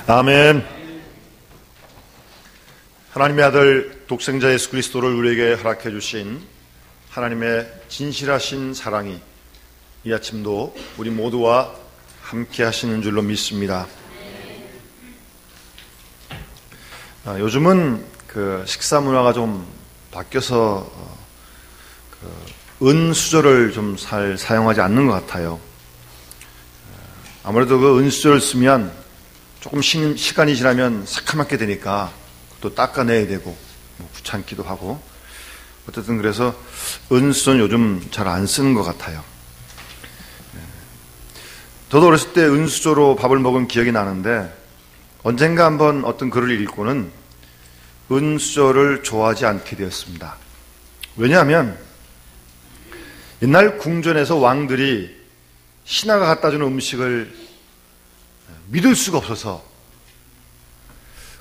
아멘. 하나님의 아들 독생자 예수 그리스도를 우리에게 허락해 주신 하나님의 진실하신 사랑이 이 아침도 우리 모두와 함께 하시는 줄로 믿습니다. 요즘은 식사 문화가 좀 바뀌어서 은수저를 좀 잘 사용하지 않는 것 같아요. 아무래도 그 은수저를 쓰면 조금 시간이 지나면 새카맣게 되니까 또 닦아내야 되고 귀찮기도 하고, 어쨌든 그래서 은수저는 요즘 잘 안 쓰는 것 같아요. 저도 어렸을 때 은수저로 밥을 먹은 기억이 나는데, 언젠가 한번 어떤 글을 읽고는 은수저를 좋아하지 않게 되었습니다. 왜냐하면 옛날 궁전에서 왕들이 신하가 갖다 주는 음식을 믿을 수가 없어서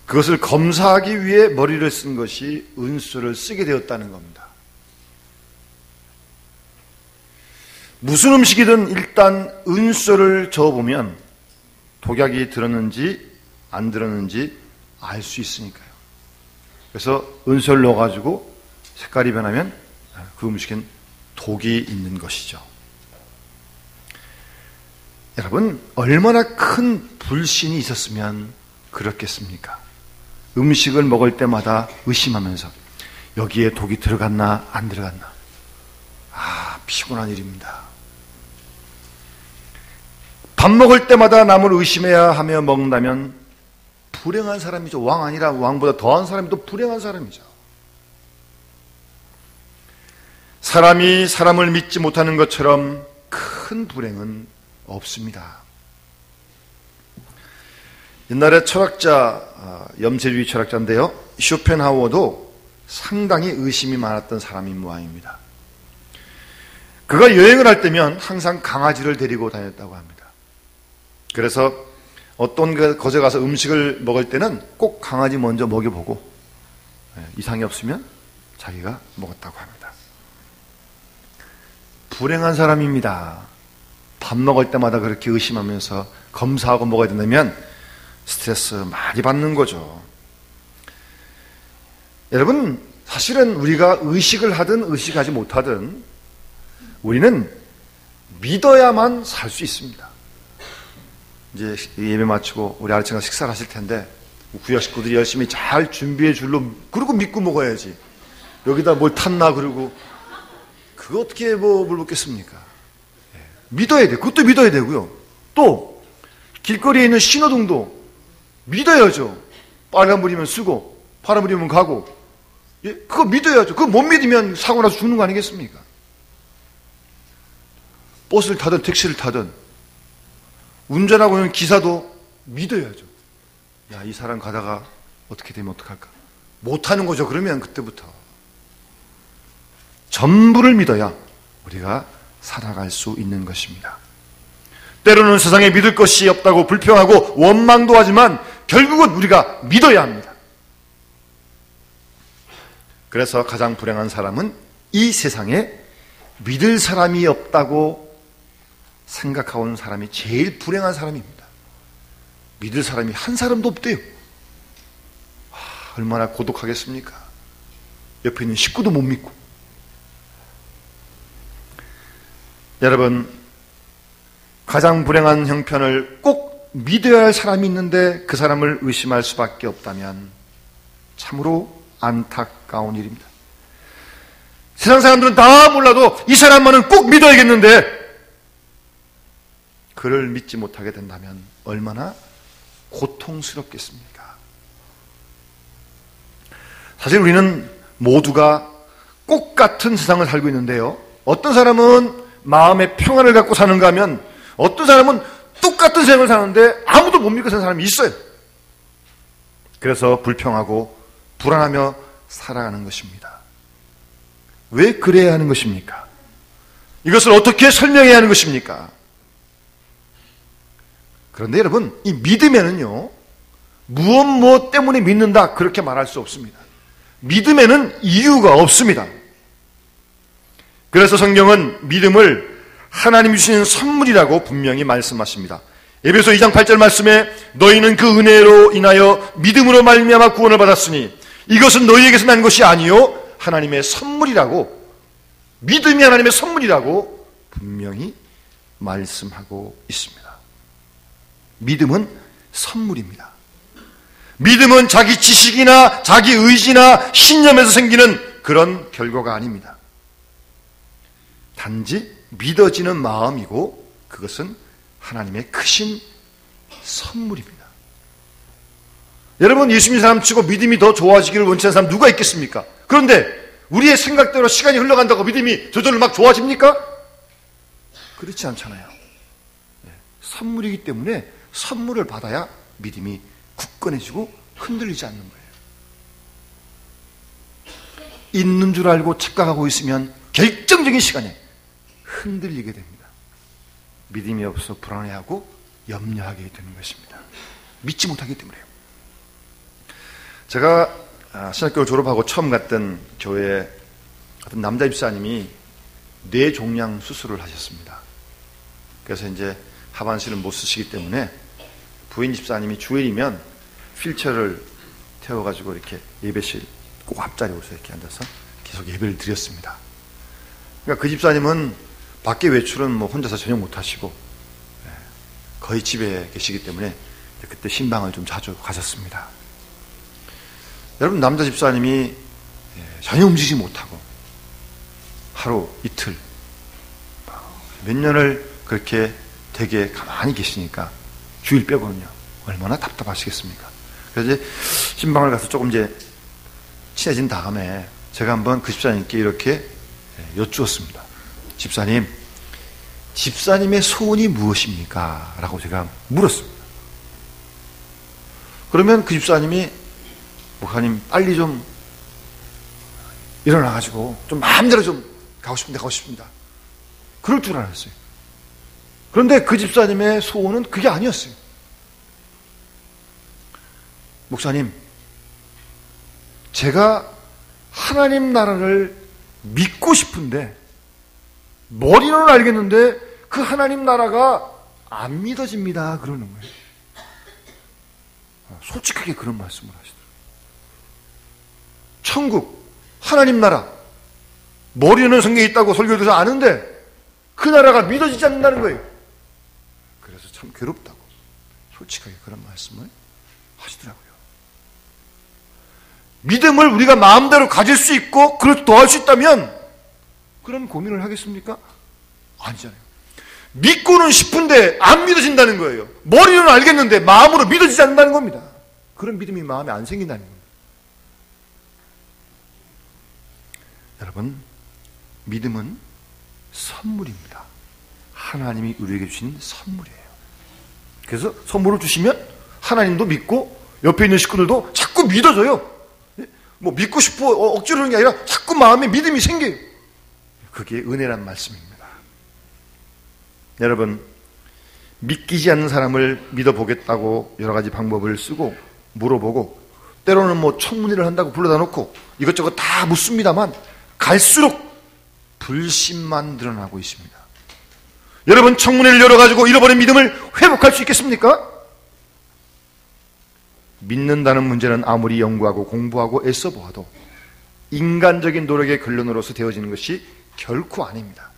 그것을 검사하기 위해 머리를 쓴 것이 은수저를 쓰게 되었다는 겁니다. 무슨 음식이든 일단 은수저를 저어보면 독약이 들었는지 안 들었는지 알 수 있으니까요. 그래서 은수저를 넣어가지고 색깔이 변하면 그 음식엔 독이 있는 것이죠. 여러분, 얼마나 큰 불신이 있었으면 그렇겠습니까? 음식을 먹을 때마다 의심하면서 여기에 독이 들어갔나 안 들어갔나. 피곤한 일입니다. 밥 먹을 때마다 남을 의심해야 하며 먹는다면 불행한 사람이죠. 왕 아니라 왕보다 더한 사람이 또 불행한 사람이죠. 사람이 사람을 믿지 못하는 것처럼 큰 불행은 없습니다. 옛날에 철학자, 염세주의 철학자인데요, 쇼펜하우어도 상당히 의심이 많았던 사람인 모양입니다. 그가 여행을 할 때면 항상 강아지를 데리고 다녔다고 합니다. 그래서 어떤 곳에 가서 음식을 먹을 때는 꼭 강아지 먼저 먹여보고 이상이 없으면 자기가 먹었다고 합니다. 불행한 사람입니다. 밥 먹을 때마다 그렇게 의심하면서 검사하고 먹어야 된다면 스트레스 많이 받는 거죠. 여러분, 사실은 우리가 의식을 하든 의식하지 못하든 우리는 믿어야만 살 수 있습니다. 이제 예배 마치고 우리 아침에 식사를 하실 텐데 구역 식구들이 열심히 잘 준비해 줄로, 그리고 믿고 먹어야지. 여기다 뭘 탔나 그러고 그거 어떻게 뭘 먹겠습니까? 믿어야 돼. 그것도 믿어야 되고요. 또 길거리에 있는 신호등도 믿어야죠. 빨간불이면 쓰고 파란불이면 가고. 그거 믿어야죠. 그거 못 믿으면 사고 나서 죽는 거 아니겠습니까? 버스를 타든 택시를 타든 운전하고 있는 기사도 믿어야죠. 야, 이 사람 가다가 어떻게 되면 어떡할까? 못하는 거죠. 그러면 그때부터 전부를 믿어야 우리가 살아갈 수 있는 것입니다. 때로는 세상에 믿을 것이 없다고 불평하고 원망도 하지만 결국은 우리가 믿어야 합니다. 그래서 가장 불행한 사람은 이 세상에 믿을 사람이 없다고 생각하고 있는 사람이 제일 불행한 사람입니다. 믿을 사람이 한 사람도 없대요. 얼마나 고독하겠습니까? 옆에 있는 식구도 못 믿고. 여러분, 가장 불행한 형편을 꼭 믿어야 할 사람이 있는데 그 사람을 의심할 수밖에 없다면 참으로 안타까운 일입니다. 세상 사람들은 다 몰라도 이 사람만은 꼭 믿어야겠는데 그를 믿지 못하게 된다면 얼마나 고통스럽겠습니까? 사실 우리는 모두가 똑같은 세상을 살고 있는데요, 어떤 사람은 마음의 평안을 갖고 사는가 하면 어떤 사람은 똑같은 세상을 사는데 아무도 못 믿고 사는 사람이 있어요. 그래서 불평하고 불안하며 살아가는 것입니다. 왜 그래야 하는 것입니까? 이것을 어떻게 설명해야 하는 것입니까? 그런데 여러분, 이 믿음에는요, 무엇 때문에 믿는다 그렇게 말할 수 없습니다. 믿음에는 이유가 없습니다. 그래서 성경은 믿음을 하나님이 주시는 선물이라고 분명히 말씀하십니다. 에베소 2장 8절 말씀에 너희는 그 은혜로 인하여 믿음으로 말미암아 구원을 받았으니 이것은 너희에게서 난 것이 아니요 하나님의 선물이라고, 믿음이 하나님의 선물이라고 분명히 말씀하고 있습니다. 믿음은 선물입니다. 믿음은 자기 지식이나 자기 의지나 신념에서 생기는 그런 결과가 아닙니다. 단지 믿어지는 마음이고 그것은 하나님의 크신 선물입니다. 여러분, 예수 믿는 사람 치고 믿음이 더 좋아지기를 원치는 사람 누가 있겠습니까? 그런데 우리의 생각대로 시간이 흘러간다고 믿음이 저절로 막 좋아집니까? 그렇지 않잖아요. 선물이기 때문에 선물을 받아야 믿음이 굳건해지고 흔들리지 않는 거예요. 있는 줄 알고 착각하고 있으면 결정적인 시간에 흔들리게 됩니다. 믿음이 없어 불안해하고 염려하게 되는 것입니다. 믿지 못하기 때문에요. 제가 신학교를 졸업하고 처음 갔던 교회에 어떤 남자 집사님이 뇌종양 수술을 하셨습니다. 그래서 이제 하반신을 못 쓰시기 때문에 부인 집사님이 주일이면 휠체어를 태워가지고 이렇게 예배실 꼭 앞자리에 오셔서 이렇게 앉아서 계속 예배를 드렸습니다. 그러니까 그 집사님은 밖에 외출은 뭐 혼자서 전혀 못하시고 거의 집에 계시기 때문에 그때 신방을 좀 자주 가셨습니다. 여러분, 남자 집사님이 전혀 움직이지 못하고 하루 이틀 몇 년을 그렇게 되게 가만히 계시니까 주일 빼고는요 얼마나 답답하시겠습니까? 그래서 이제 신방을 가서 조금 이제 친해진 다음에 제가 한번 그 집사님께 이렇게 여쭈었습니다. 집사님, 집사님의 소원이 무엇입니까? 라고 제가 물었습니다. 그러면 그 집사님이 목사님 빨리 좀 일어나가지고 좀 마음대로 좀 가고 싶습니다. 그럴 줄 알았어요. 그런데 그 집사님의 소원은 그게 아니었어요. 목사님, 제가 하나님 나라를 믿고 싶은데 머리로는 알겠는데 그 하나님 나라가 안 믿어집니다. 그러는 거예요. 솔직하게 그런 말씀을 하시더라고요. 천국, 하나님 나라, 머리는 성경에 있다고 설교를 들어서 아는데 그 나라가 믿어지지 않는다는 거예요. 그래서 참 괴롭다고 솔직하게 그런 말씀을 하시더라고요. 믿음을 우리가 마음대로 가질 수 있고 그렇게 더 할 수 있다면 그런 고민을 하겠습니까? 아니잖아요. 믿고는 싶은데 안 믿어진다는 거예요. 머리로는 알겠는데 마음으로 믿어지지 않는다는 겁니다. 그런 믿음이 마음에 안 생긴다는 겁니다. 여러분, 믿음은 선물입니다. 하나님이 우리에게 주신 선물이에요. 그래서 선물을 주시면 하나님도 믿고 옆에 있는 식구들도 자꾸 믿어져요. 뭐 믿고 싶어 억지로 하는 게 아니라 자꾸 마음에 믿음이 생겨요. 그게 은혜란 말씀입니다. 여러분, 믿기지 않는 사람을 믿어보겠다고 여러 가지 방법을 쓰고 물어보고 때로는 뭐 청문회를 한다고 불러다 놓고 이것저것 다 묻습니다만 갈수록 불신만 드러나고 있습니다. 여러분, 청문회를 열어가지고 잃어버린 믿음을 회복할 수 있겠습니까? 믿는다는 문제는 아무리 연구하고 공부하고 애써 보아도 인간적인 노력의 결론으로서 되어지는 것이 결코 아닙니다.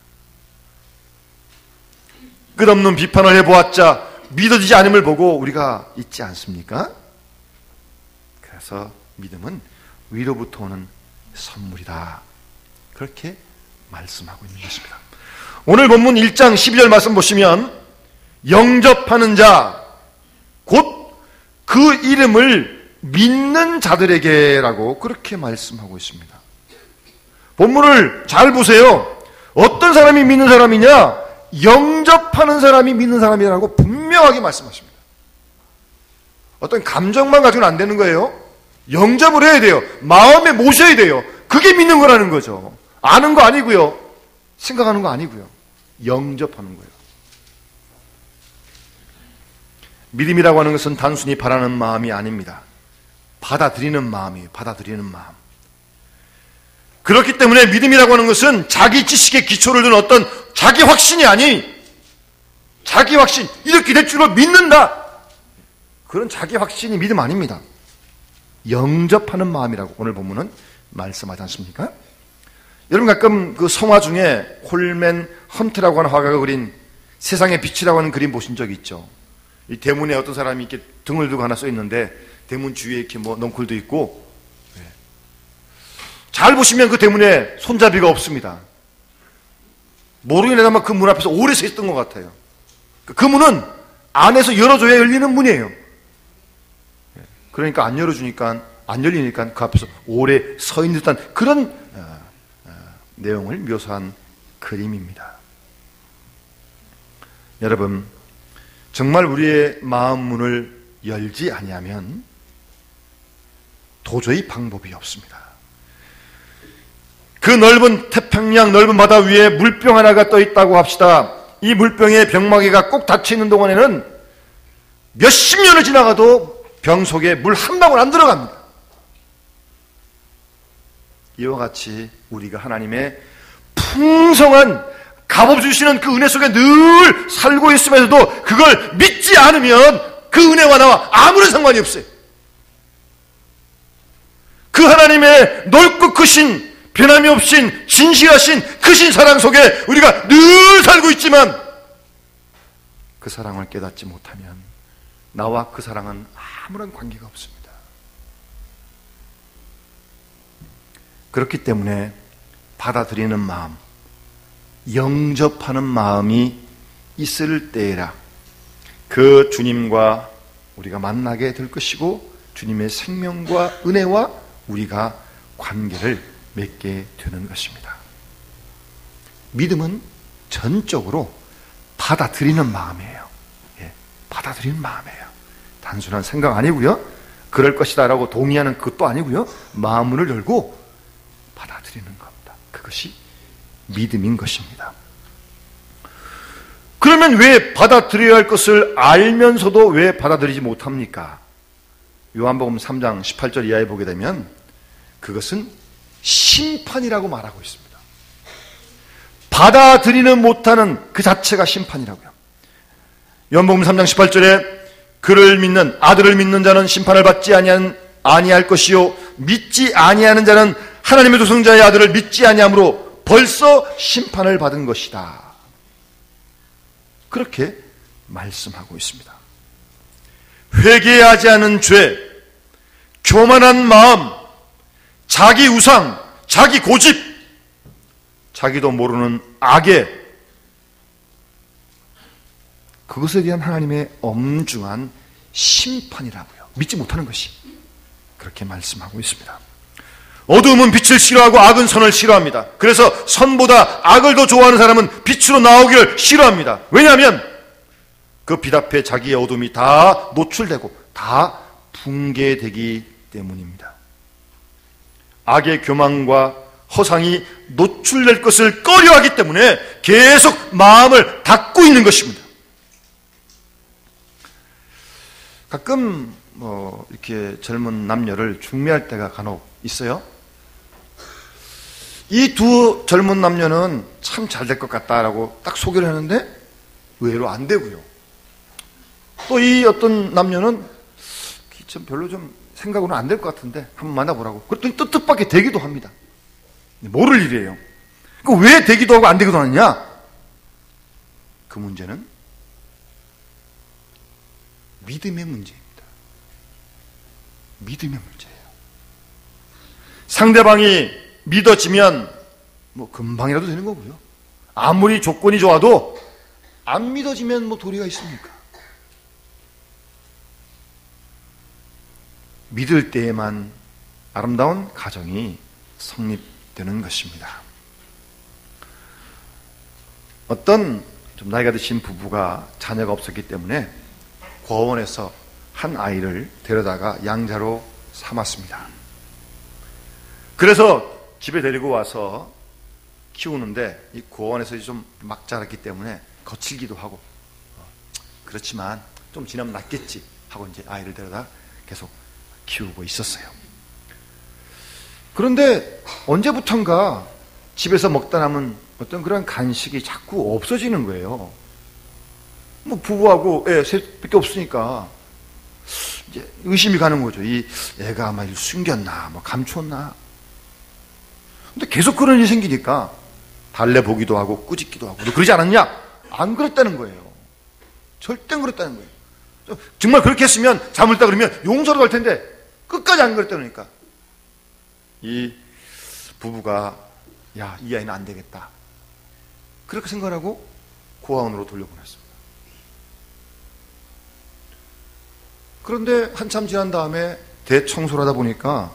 끝없는 비판을 해보았자 믿어지지 않음을 보고 우리가 있지 않습니까? 그래서 믿음은 위로부터 오는 선물이다. 그렇게 말씀하고 있는 것입니다. 오늘 본문 1장 12절 말씀 보시면 영접하는 자, 곧 그 이름을 믿는 자들에게라고 그렇게 말씀하고 있습니다. 본문을 잘 보세요. 어떤 사람이 믿는 사람이냐? 영접하는 사람이 믿는 사람이라고 분명하게 말씀하십니다. 어떤 감정만 가지고는 안 되는 거예요. 영접을 해야 돼요. 마음에 모셔야 돼요. 그게 믿는 거라는 거죠. 아는 거 아니고요. 생각하는 거 아니고요. 영접하는 거예요. 믿음이라고 하는 것은 단순히 바라는 마음이 아닙니다. 받아들이는 마음이에요. 받아들이는 마음. 그렇기 때문에 믿음이라고 하는 것은 자기 지식의 기초를 둔 어떤 자기 확신이 아닌 자기 확신, 이렇게 될 줄을 믿는다. 그런 자기 확신이 믿음 아닙니다. 영접하는 마음이라고 오늘 본문은 말씀하지 않습니까? 여러분 가끔 그 성화 중에 홀맨 헌트라고 하는 화가가 그린 세상의 빛이라고 하는 그림 보신 적 있죠? 이 대문에 어떤 사람이 이렇게 등을 두고 하나 써 있는데 대문 주위에 이렇게 뭐 넝쿨도 있고, 잘 보시면 그 대문에 손잡이가 없습니다. 모르겠나마 그 문 앞에서 오래 서 있던 것 같아요. 그 문은 안에서 열어줘야 열리는 문이에요. 그러니까 안 열어주니까, 안 열리니까 그 앞에서 오래 서 있는 듯한 그런 내용을 묘사한 그림입니다. 여러분, 정말 우리의 마음 문을 열지 아니하면 도저히 방법이 없습니다. 그 넓은 태평양 넓은 바다 위에 물병 하나가 떠 있다고 합시다. 이 물병에 병마개가 꼭 닫혀 있는 동안에는 몇십 년을 지나가도 병 속에 물 한 방울 안 들어갑니다. 이와 같이 우리가 하나님의 풍성한 값없이 주시는 그 은혜 속에 늘 살고 있으면서도 그걸 믿지 않으면 그 은혜와 나와 아무런 상관이 없어요. 그 하나님의 넓고 크신, 변함이 없인, 진실하신 크신 사랑 속에 우리가 늘 살고 있지만 그 사랑을 깨닫지 못하면 나와 그 사랑은 아무런 관계가 없습니다. 그렇기 때문에 받아들이는 마음, 영접하는 마음이 있을 때에라 그 주님과 우리가 만나게 될 것이고 주님의 생명과 은혜와 우리가 관계를 맺게 되는 것입니다. 믿음은 전적으로 받아들이는 마음이에요. 받아들이는 마음이에요. 단순한 생각 아니고요. 그럴 것이다 라고 동의하는 그것도 아니고요. 마음문을 열고 받아들이는 겁니다. 그것이 믿음인 것입니다. 그러면 왜 받아들여야 할 것을 알면서도 왜 받아들이지 못합니까? 요한복음 3장 18절 이하에 보게 되면 그것은 심판이라고 말하고 있습니다. 받아들이는 못하는 그 자체가 심판이라고요. 요한복음 3장 18절에 그를 믿는 아들을 믿는 자는 심판을 받지 아니할 것이요 믿지 아니하는 자는 하나님의 독생자의 아들을 믿지 아니함으로 벌써 심판을 받은 것이다. 그렇게 말씀하고 있습니다. 회개하지 않은 죄, 교만한 마음, 자기 우상, 자기 고집, 자기도 모르는 악에 그것에 대한 하나님의 엄중한 심판이라고요. 믿지 못하는 것이 그렇게 말씀하고 있습니다. 어두움은 빛을 싫어하고 악은 선을 싫어합니다. 그래서 선보다 악을 더 좋아하는 사람은 빛으로 나오기를 싫어합니다. 왜냐하면 그 빛 앞에 자기의 어둠이 다 노출되고 다 붕괴되기 때문입니다. 악의 교만과 허상이 노출될 것을 꺼려하기 때문에 계속 마음을 닫고 있는 것입니다. 가끔 이렇게 젊은 남녀를 중매할 때가 간혹 있어요. 이 두 젊은 남녀는 참 잘 될 것 같다라고 딱 소개를 하는데 의외로 안 되고요. 또 이 어떤 남녀는 좀 별로 좀 생각으로는 안 될 것 같은데 한번 만나보라고. 그랬더니 또 뜻밖의 되기도 합니다. 모를 일이에요. 왜 되기도 하고 안 되기도 하느냐? 그 문제는 믿음의 문제입니다. 믿음의 문제예요. 상대방이 믿어지면 뭐 금방이라도 되는 거고요. 아무리 조건이 좋아도 안 믿어지면 뭐 도리가 있습니까? 믿을 때에만 아름다운 가정이 성립되는 것입니다. 어떤 좀 나이가 드신 부부가 자녀가 없었기 때문에 고아원에서 한 아이를 데려다가 양자로 삼았습니다. 그래서 집에 데리고 와서 키우는데 이 고아원에서 좀 막 자랐기 때문에 거칠기도 하고 그렇지만 좀 지나면 낫겠지 하고 이제 아이를 데려다 계속 키우고 있었어요. 그런데 언제부턴가 집에서 먹다 남은 어떤 그런 간식이 자꾸 없어지는 거예요. 뭐 부부하고 애 셋밖에 없으니까 이제 의심이 가는 거죠. 이 애가 아마 이를 숨겼나, 뭐 감췄나. 근데 계속 그런 일이 생기니까 달래보기도 하고 꾸짖기도 하고. 너 그러지 않았냐? 안 그랬다는 거예요. 절대 안 그랬다는 거예요. 정말 그렇게 했으면 잠을 다 그러면 용서도 할 텐데 끝까지 안 그랬다니까. 이 부부가 야, 이 아이는 안 되겠다. 그렇게 생각하고 고아원으로 돌려보냈습니다. 그런데 한참 지난 다음에 대청소를 하다 보니까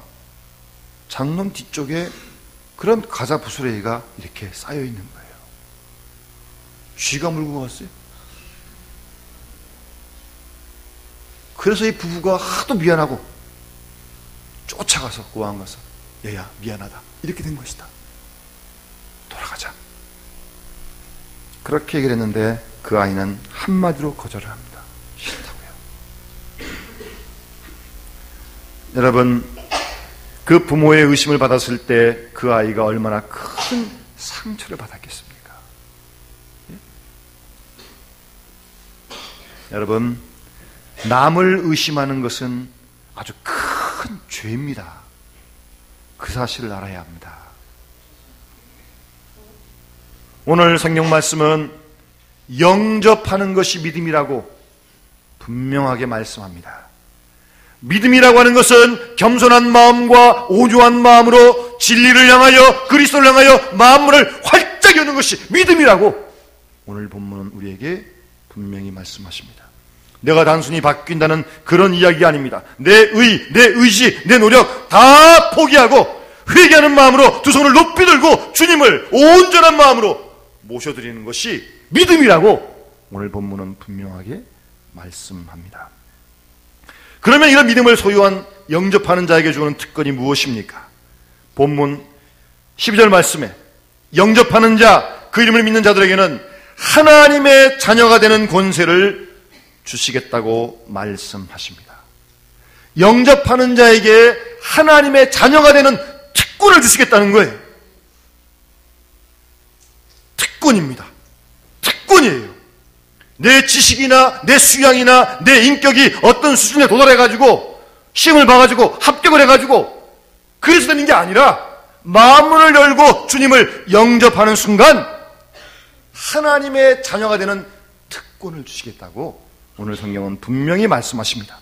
장롱 뒤쪽에 그런 과자 부스러기가 이렇게 쌓여 있는 거예요. 쥐가 물고 갔어요. 그래서 이 부부가 하도 미안하고 쫓아가서 고아원 가서 얘야 미안하다 이렇게 된 것이다. 돌아가자. 그렇게 얘기를 했는데 그 아이는 한마디로 거절을 합니다. 싫다고요. 여러분, 그 부모의 의심을 받았을 때 그 아이가 얼마나 큰 상처를 받았겠습니까? 예? 여러분, 남을 의심하는 것은 아주 큰 죄입니다. 그 사실을 알아야 합니다. 오늘 성경 말씀은 영접하는 것이 믿음이라고 분명하게 말씀합니다. 믿음이라고 하는 것은 겸손한 마음과 온유한 마음으로 진리를 향하여 그리스도를 향하여 마음문을 활짝 여는 것이 믿음이라고 오늘 본문은 우리에게 분명히 말씀하십니다. 내가 단순히 바뀐다는 그런 이야기가 아닙니다. 내 의지, 내 노력 다 포기하고 회개하는 마음으로 두 손을 높이 들고 주님을 온전한 마음으로 모셔드리는 것이 믿음이라고 오늘 본문은 분명하게 말씀합니다. 그러면 이런 믿음을 소유한 영접하는 자에게 주는 특권이 무엇입니까? 본문 12절 말씀에 영접하는 자, 그 이름을 믿는 자들에게는 하나님의 자녀가 되는 권세를 주시겠다고 말씀하십니다. 영접하는 자에게 하나님의 자녀가 되는 특권을 주시겠다는 거예요. 특권입니다. 특권이에요. 내 지식이나 내 수양이나 내 인격이 어떤 수준에 도달해가지고 시험을 봐가지고 합격을 해가지고 그래서 되는 게 아니라 마음문을 열고 주님을 영접하는 순간 하나님의 자녀가 되는 특권을 주시겠다고 오늘 성경은 분명히 말씀하십니다.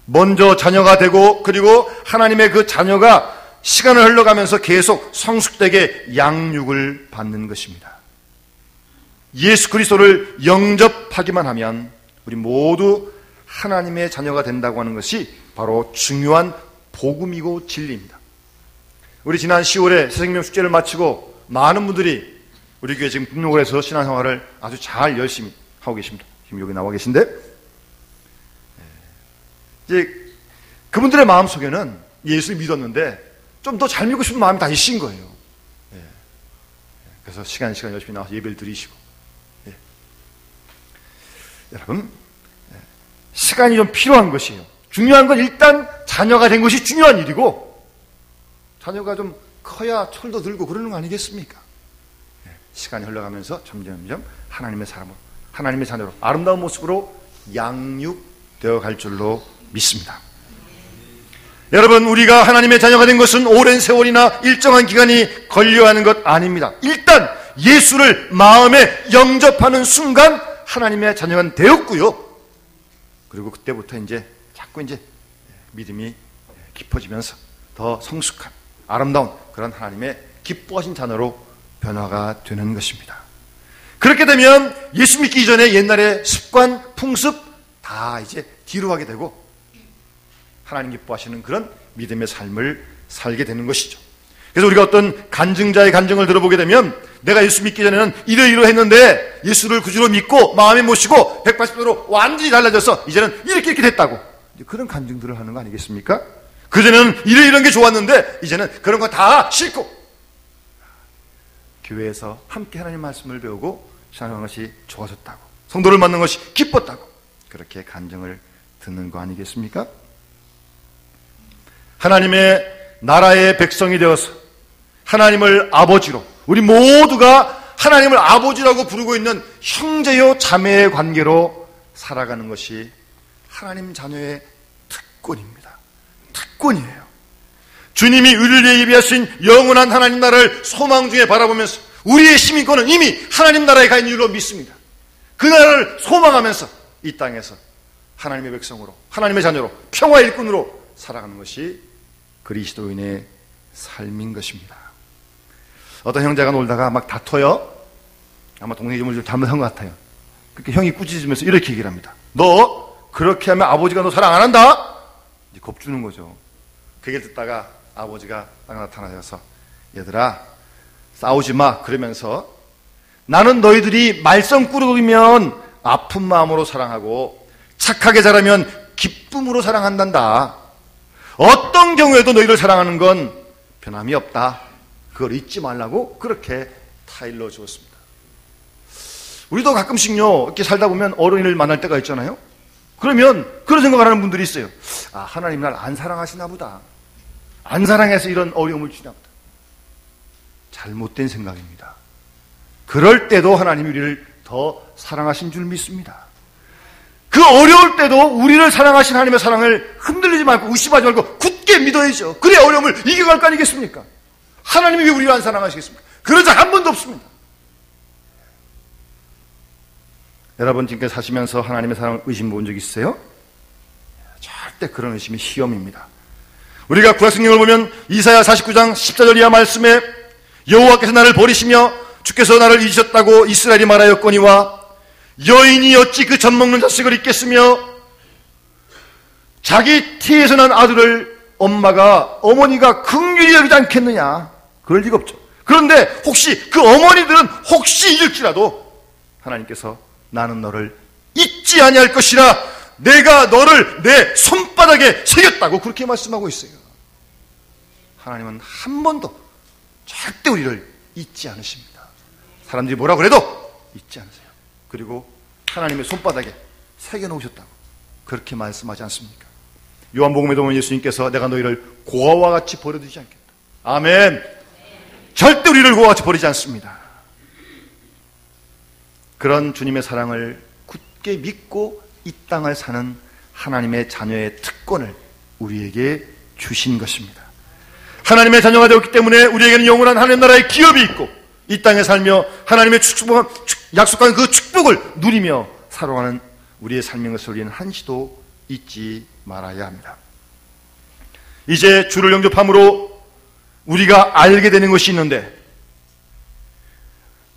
먼저 자녀가 되고 그리고 하나님의 그 자녀가 시간을 흘러가면서 계속 성숙되게 양육을 받는 것입니다. 예수 그리스도를 영접하기만 하면 우리 모두 하나님의 자녀가 된다고 하는 것이 바로 중요한 복음이고 진리입니다. 우리 지난 10월에 새생명 축제를 마치고 많은 분들이 우리 교회 지금 등록을 해서 신앙생활을 아주 잘 열심히 하고 계십니다. 지금 여기 나와 계신데 이제 그분들의 마음속에는 예수를 믿었는데 좀 더 잘 믿고 싶은 마음이 다 있으신 거예요. 그래서 시간 열심히 나와서 예배를 드리시고 여러분, 시간이 좀 필요한 것이에요. 중요한 건 일단 자녀가 된 것이 중요한 일이고 자녀가 좀 커야 철도 들고 그러는 거 아니겠습니까? 시간이 흘러가면서 점점 하나님의 사람으로, 하나님의 자녀로 아름다운 모습으로 양육되어 갈 줄로 믿습니다. 여러분, 우리가 하나님의 자녀가 된 것은 오랜 세월이나 일정한 기간이 걸려하는 것 아닙니다. 일단 예수를 마음에 영접하는 순간 하나님의 자녀가 되었고요. 그리고 그때부터 자꾸 믿음이 깊어지면서 더 성숙한 아름다운 그런 하나님의 기뻐하신 자녀로 변화가 되는 것입니다. 그렇게 되면 예수 믿기 이전에 옛날의 습관, 풍습 다 뒤로 하게 되고 하나님 기뻐하시는 그런 믿음의 삶을 살게 되는 것이죠. 그래서 우리가 어떤 간증자의 간증을 들어보게 되면 내가 예수 믿기 전에는 이러이러했는데 예수를 구주로 믿고 마음에 모시고 180도로 완전히 달라져서 이제는 이렇게 됐다고 그런 간증들을 하는 거 아니겠습니까? 그전에는 이런 게 좋았는데 이제는 그런 거 다 싫고 교회에서 함께 하나님 말씀을 배우고 신앙하는 것이 좋아졌다고 성도를 만난 것이 기뻤다고 그렇게 간증을 듣는 거 아니겠습니까? 하나님의 나라의 백성이 되어서 하나님을 아버지로 우리 모두가 하나님을 아버지라고 부르고 있는 형제요 자매의 관계로 살아가는 것이 하나님 자녀의 특권입니다. 특권이에요. 주님이 우리를 위해 예비하신 영원한 하나님 나라를 소망 중에 바라보면서 우리의 시민권은 이미 하나님 나라에 가 있는 줄로 믿습니다. 그 나라를 소망하면서 이 땅에서 하나님의 백성으로, 하나님의 자녀로, 평화의 일꾼으로 살아가는 것이 그리스도인의 삶인 것입니다. 어떤 형제가 놀다가 막 다퉈요. 아마 동네 이름을 좀 잘못한 것 같아요. 그렇게 형이 꾸짖으면서 이렇게 얘기를 합니다. 너 그렇게 하면 아버지가 너 사랑 안 한다? 이제 겁주는 거죠. 그 얘기를 듣다가 아버지가 딱 나타나셔서 얘들아 싸우지 마 그러면서 나는 너희들이 말썽꾸러기면 아픈 마음으로 사랑하고 착하게 자라면 기쁨으로 사랑한단다. 어떤 경우에도 너희를 사랑하는 건 변함이 없다. 그걸 잊지 말라고 그렇게 타일러 주었습니다. 우리도 가끔씩요 이렇게 살다 보면 어른이를 만날 때가 있잖아요. 그러면 그런 생각을 하는 분들이 있어요. 아, 하나님 날 안 사랑하시나 보다. 안 사랑해서 이런 어려움을 주나 보다. 잘못된 생각입니다. 그럴 때도 하나님이 우리를 더 사랑하신 줄 믿습니다. 그 어려울 때도 우리를 사랑하신 하나님의 사랑을 흔들리지 말고 의심하지 말고 굳게 믿어야죠. 그래야 어려움을 이겨갈 거 아니겠습니까? 하나님이 왜 우리를 안 사랑하시겠습니까? 그런 적 한 번도 없습니다. 여러분 지금까지 사시면서 하나님의 사랑을 의심 본 적 있어요? 절대 그런 의심이 시험입니다. 우리가 구약성경을 보면 이사야 49장 14절 이하 말씀에 여호와께서 나를 버리시며 주께서 나를 잊으셨다고 이스라엘이 말하였거니와 여인이 어찌 그 젖먹는 자식을 잊겠으며 자기 태에서 난 아들을 어머니가 긍휼히 여기지 않겠느냐. 그럴 리가 없죠. 그런데 혹시 그 어머니들은 혹시 잊을지라도 하나님께서 나는 너를 잊지 아니할 것이라 내가 너를 내 손바닥에 새겼다고 그렇게 말씀하고 있어요. 하나님은 한 번도 절대 우리를 잊지 않으십니다. 사람들이 뭐라 그래도 잊지 않으세요. 그리고 하나님의 손바닥에 새겨놓으셨다고 그렇게 말씀하지 않습니까? 요한복음에 보면 예수님께서 내가 너희를 고아와 같이 버려두지 않겠다. 아멘. 절대 우리를 고아와 같이 버리지 않습니다. 그런 주님의 사랑을 굳게 믿고 이 땅을 사는 하나님의 자녀의 특권을 우리에게 주신 것입니다. 하나님의 자녀가 되었기 때문에 우리에게는 영원한 하나님 나라의 기업이 있고 이 땅에 살며 하나님의 약속한 그 축복을 누리며 살아가는 우리의 삶인 것을 우리는 한시도 잊지 말아야 합니다. 이제 주를 영접함으로 우리가 알게 되는 것이 있는데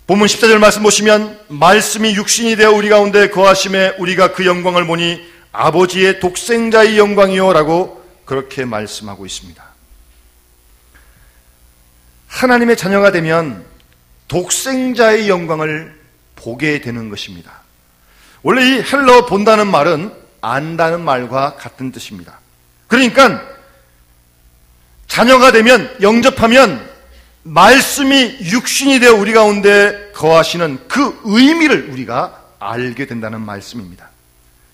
본문 14절 말씀 보시면 말씀이 육신이 되어 우리 가운데 거하심에 우리가 그 영광을 보니 아버지의 독생자의 영광이요 라고 그렇게 말씀하고 있습니다. 하나님의 자녀가 되면 독생자의 영광을 보게 되는 것입니다. 원래 이 헬러 본다는 말은 안다는 말과 같은 뜻입니다. 그러니까 자녀가 되면 영접하면 말씀이 육신이 되어 우리 가운데 거하시는 그 의미를 우리가 알게 된다는 말씀입니다.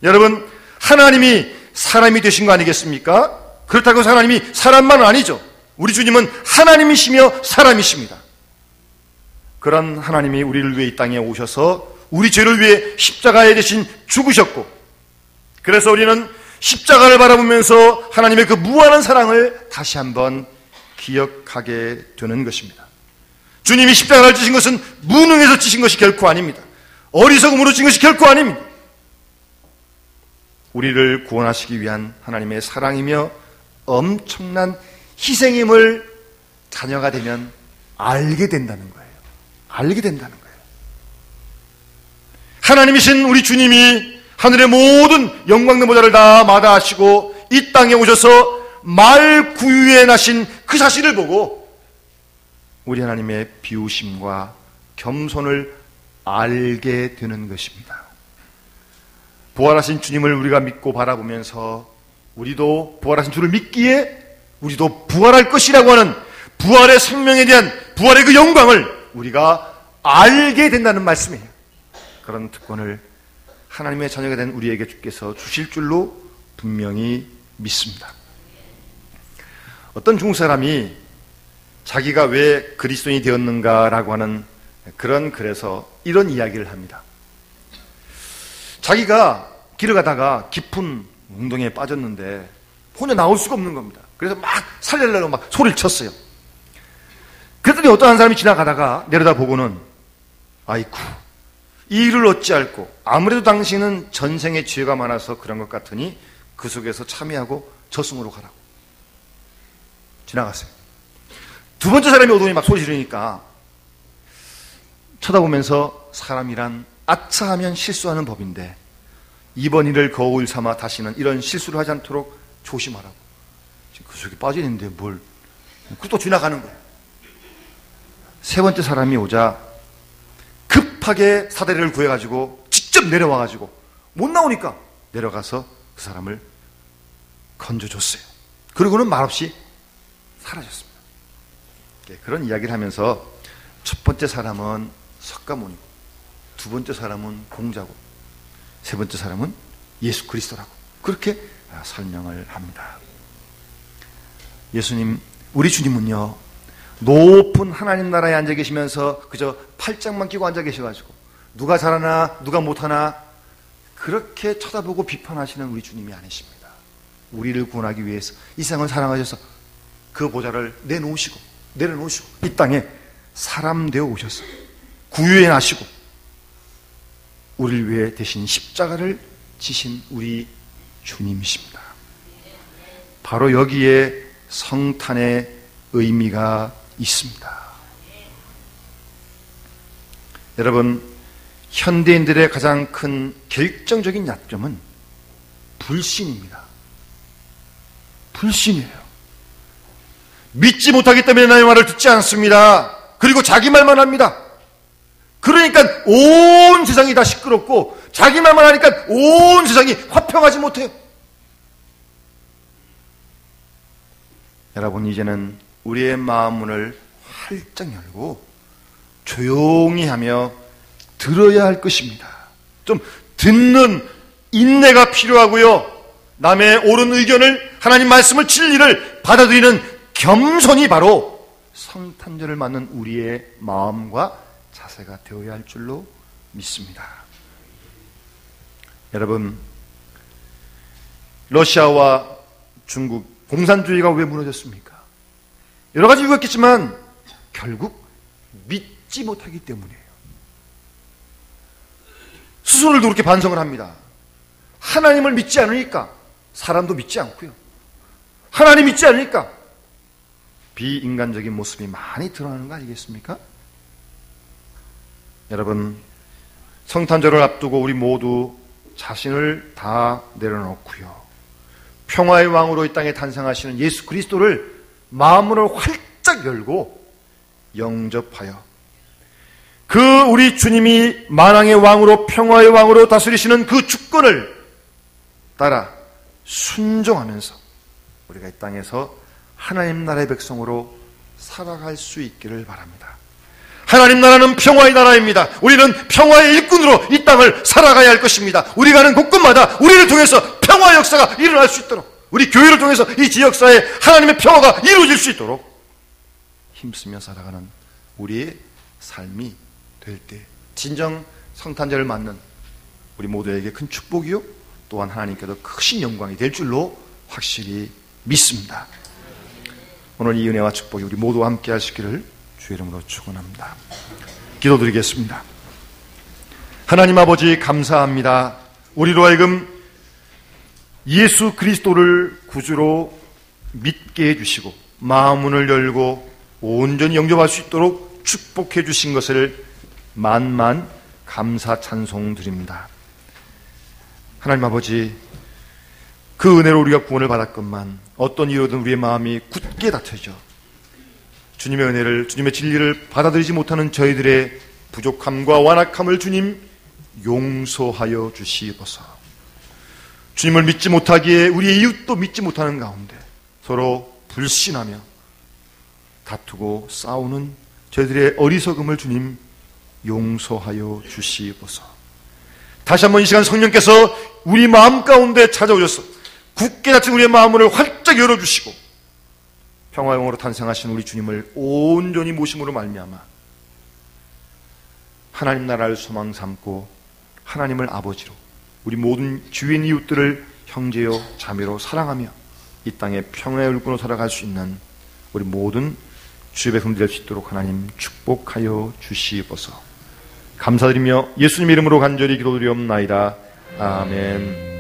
여러분 하나님이 사람이 되신 거 아니겠습니까? 그렇다고 해서 하나님이 사람만은 아니죠. 우리 주님은 하나님이시며 사람이십니다. 그런 하나님이 우리를 위해 이 땅에 오셔서 우리 죄를 위해 십자가에 대신 죽으셨고 그래서 우리는 십자가를 바라보면서 하나님의 그 무한한 사랑을 다시 한번 기억하게 되는 것입니다. 주님이 십자가를 지신 것은 무능해서 지신 것이 결코 아닙니다. 어리석음으로 지신 것이 결코 아닙니다. 우리를 구원하시기 위한 하나님의 사랑이며 엄청난 희생임을 자녀가 되면 알게 된다는 거예요. 알게 된다는 거예요. 하나님이신 우리 주님이 하늘의 모든 영광의 모자를 다 마다하시고 이 땅에 오셔서 말 구유에 나신 그 사실을 보고 우리 하나님의 비우심과 겸손을 알게 되는 것입니다. 부활하신 주님을 우리가 믿고 바라보면서 우리도 부활하신 주를 믿기에 우리도 부활할 것이라고 하는 부활의 생명에 대한 부활의 그 영광을 우리가 알게 된다는 말씀이에요. 그런 특권을 하나님의 자녀가 된 우리에게 주께서 주실 줄로 분명히 믿습니다. 어떤 중국 사람이 자기가 왜 그리스도인이 되었는가라고 하는 그런 글에서 이런 이야기를 합니다. 자기가 길을 가다가 깊은 웅덩이에 빠졌는데 혼자 나올 수가 없는 겁니다. 그래서 막 살려려고 막 소리를 쳤어요. 그랬더니 어떤 한 사람이 지나가다가 내려다보고는 아이쿠, 이 일을 어찌할꼬, 아무래도 당신은 전생에 죄가 많아서 그런 것 같으니 그 속에서 참여하고 저승으로 가라고 지나갔어요. 두 번째 사람이 오더니 막 소리 지르니까 쳐다보면서 사람이란 아차하면 실수하는 법인데 이번 일을 거울 삼아 다시는 이런 실수를 하지 않도록 조심하라고. 지금 그 속에 빠져 있는데 뭘, 또 지나가는 거예요. 세 번째 사람이 오자 급하게 사다리를 구해가지고 직접 내려와가지고 못 나오니까 내려가서 그 사람을 건져줬어요. 그리고는 말없이 사라졌습니다. 그런 이야기를 하면서 첫 번째 사람은 석가모니고, 두 번째 사람은 공자고, 세 번째 사람은 예수 그리스도라고 그렇게 설명을 합니다. 예수님, 우리 주님은요, 높은 하나님 나라에 앉아 계시면서 그저 팔짱만 끼고 앉아 계셔가지고 누가 잘하나 누가 못하나 그렇게 쳐다보고 비판하시는 우리 주님이 아니십니다. 우리를 구원하기 위해서 이 세상을 사랑하셔서 그 보좌를 내놓으시고 내려놓으시고 이 땅에 사람 되어 오셔서 구유에 나시고 우리를 위해 대신 십자가를 지신 우리 주님이십니다. 바로 여기에 성탄의 의미가 있습니다. 여러분, 현대인들의 가장 큰 결정적인 약점은 불신입니다. 불신이에요. 믿지 못하기 때문에 나의 말을 듣지 않습니다. 그리고 자기 말만 합니다. 그러니까 온 세상이 다 시끄럽고 자기 말만 하니까 온 세상이 화평하지 못해요. 여러분, 이제는 우리의 마음 문을 활짝 열고 조용히 하며 들어야 할 것입니다. 좀 듣는 인내가 필요하고요. 남의 옳은 의견을, 하나님 말씀을, 진리를 받아들이는 겸손이 바로 성탄절을 맞는 우리의 마음과 자세가 되어야 할 줄로 믿습니다. 여러분, 러시아와 중국 공산주의가 왜 무너졌습니까? 여러 가지 이유가 있겠지만 결국 믿지 못하기 때문이에요. 스스로를 그렇게 반성을 합니다. 하나님을 믿지 않으니까 사람도 믿지 않고요. 하나님 믿지 않으니까 비인간적인 모습이 많이 드러나는 거 아니겠습니까? 여러분, 성탄절을 앞두고 우리 모두 자신을 다 내려놓고요. 평화의 왕으로 이 땅에 탄생하시는 예수 그리스도를 마음으로 활짝 열고 영접하여 그 우리 주님이 만왕의 왕으로 평화의 왕으로 다스리시는 그 주권을 따라 순종하면서 우리가 이 땅에서 하나님 나라의 백성으로 살아갈 수 있기를 바랍니다. 하나님 나라는 평화의 나라입니다. 우리는 평화의 일꾼으로 이 땅을 살아가야 할 것입니다. 우리 가는 곳곳마다 우리를 통해서 평화 역사가 일어날 수 있도록, 우리 교회를 통해서 이 지역사회에 하나님의 평화가 이루어질 수 있도록 힘쓰며 살아가는 우리의 삶이 될 때 진정 성탄절을 맞는 우리 모두에게 큰 축복이요, 또한 하나님께도 크신 영광이 될 줄로 확실히 믿습니다. 오늘 이 은혜와 축복이 우리 모두와 함께 하시기를 주의 이름으로 축원합니다. 기도드리겠습니다. 하나님 아버지, 감사합니다. 우리로 하여금 예수 그리스도를 구주로 믿게 해주시고 마음문을 열고 온전히 영접할 수 있도록 축복해 주신 것을 만만 감사 찬송 드립니다. 하나님 아버지, 그 은혜로 우리가 구원을 받았건만 어떤 이유로든 우리의 마음이 굳게 닫혀져 주님의 은혜를, 주님의 진리를 받아들이지 못하는 저희들의 부족함과 완악함을 주님 용서하여 주시옵소서. 주님을 믿지 못하기에 우리의 이웃도 믿지 못하는 가운데 서로 불신하며 다투고 싸우는 저희들의 어리석음을 주님 용서하여 주시옵소서. 다시 한번 이 시간 성령께서 우리 마음 가운데 찾아오셔서 굳게 닫힌 우리의 마음을 활짝 열어주시고 평화의 왕으로 탄생하신 우리 주님을 온전히 모심으로 말미암아 하나님 나라를 소망 삼고 하나님을 아버지로 우리 모든 주위인 이웃들을 형제요 자매로 사랑하며 이 땅에 평화의 일꾼으로 살아갈 수 있는 우리 모든 주의 백성들 될 수 있도록 하나님 축복하여 주시옵소서. 감사드리며 예수님 이름으로 간절히 기도드리옵나이다. 아멘.